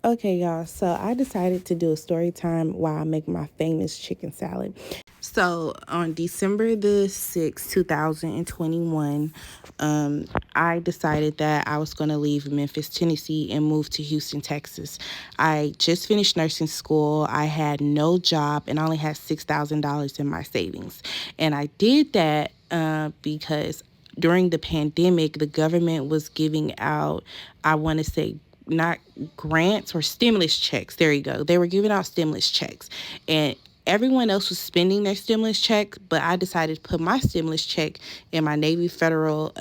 Okay, y'all, so I decided to do a story time while I make my famous chicken salad. So on December the 6th, 2021, I decided that I was going to leave Memphis, Tennessee and move to Houston, Texas. I just finished nursing school. I had no job and I only had $6,000 in my savings. And I did that because during the pandemic, the government was giving out, I want to say, not grants or stimulus checks. There you go. They were giving out stimulus checks. And everyone else was spending their stimulus check, but I decided to put my stimulus check in my Navy Federal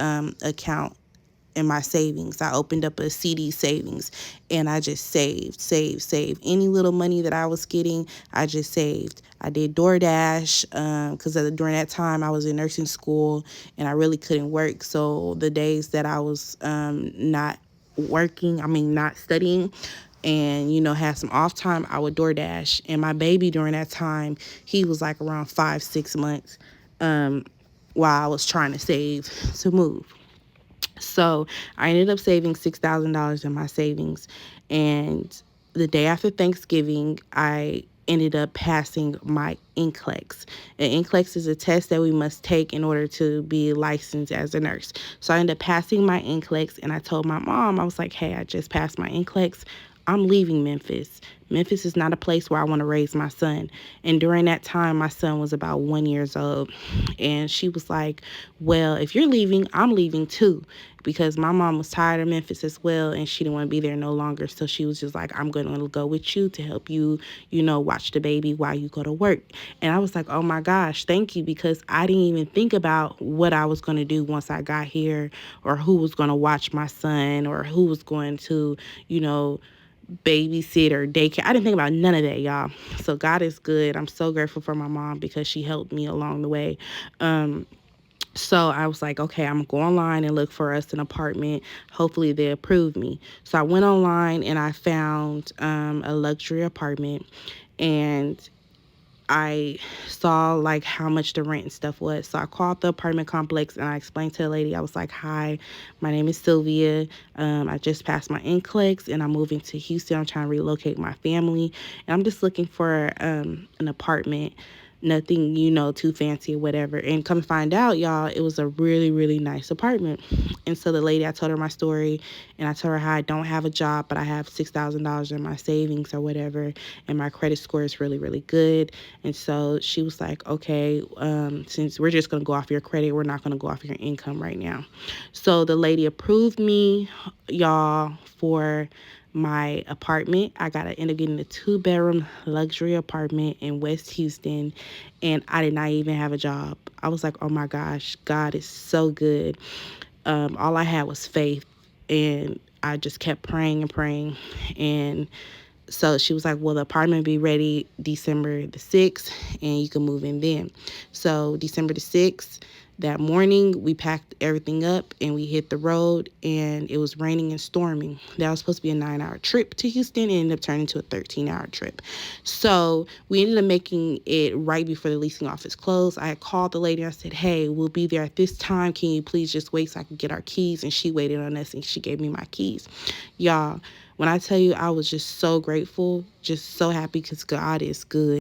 account in my savings. I opened up a CD savings and I just saved. Any little money that I was getting, I just saved. I did DoorDash because during that time I was in nursing school and I really couldn't work. So the days that I was not studying and, had some off time, I would DoorDash. And my baby during that time, he was like around 5, 6 months while I was trying to save to move. So I ended up saving $6,000 in my savings. And the day after Thanksgiving, I ended up passing my NCLEX. And NCLEX is a test that we must take in order to be licensed as a nurse. So I ended up passing my NCLEX, and I told my mom, I was like, hey, I just passed my NCLEX. I'm leaving Memphis. Memphis is not a place where I want to raise my son. And during that time, my son was about 1 year old. And she was like, well, if you're leaving, I'm leaving too. Because my mom was tired of Memphis as well, and she didn't want to be there no longer. So she was just like, I'm going to go with you to help you, watch the baby while you go to work. And I was like, oh my gosh, thank you, because I didn't even think about what I was going to do once I got here, or who was going to watch my son, or who was going to, babysit or daycare. I didn't think about none of that, y'all. So God is good. I'm so grateful for my mom because she helped me along the way. So I was like, okay, I'm going to go online and look for us an apartment. Hopefully they approve me. So I went online and I found a luxury apartment, and I saw like how much the rent and stuff was. So I called the apartment complex and I explained to the lady, I was like, hi, my name is Sylvia. I just passed my NCLEX and I'm moving to Houston. I'm trying to relocate my family. And I'm just looking for an apartment. Nothing, too fancy or whatever. And come find out, y'all, it was a really, really nice apartment. And so the lady, I told her my story, and I told her how I don't have a job, but I have $6,000 in my savings or whatever, and my credit score is really, really good. And so she was like, okay, since we're just going to go off your credit, we're not going to go off your income right now. So the lady approved me, y'all, for my apartment. I got to end up getting a 2-bedroom luxury apartment in West Houston, and I did not even have a job. I was like, oh my gosh, God is so good. All I had was faith, and I just kept praying and praying. And so she was like, well, the apartment will be ready December the 6th, and you can move in then. So December the 6th, that morning, we packed everything up and we hit the road, and it was raining and storming. That was supposed to be a 9-hour trip to Houston. It ended up turning into a 13-hour trip. So we ended up making it right before the leasing office closed. I had called the lady. I said, hey, we'll be there at this time. Can you please just wait so I can get our keys? And she waited on us and she gave me my keys. Y'all, when I tell you I was just so grateful, just so happy, because God is good.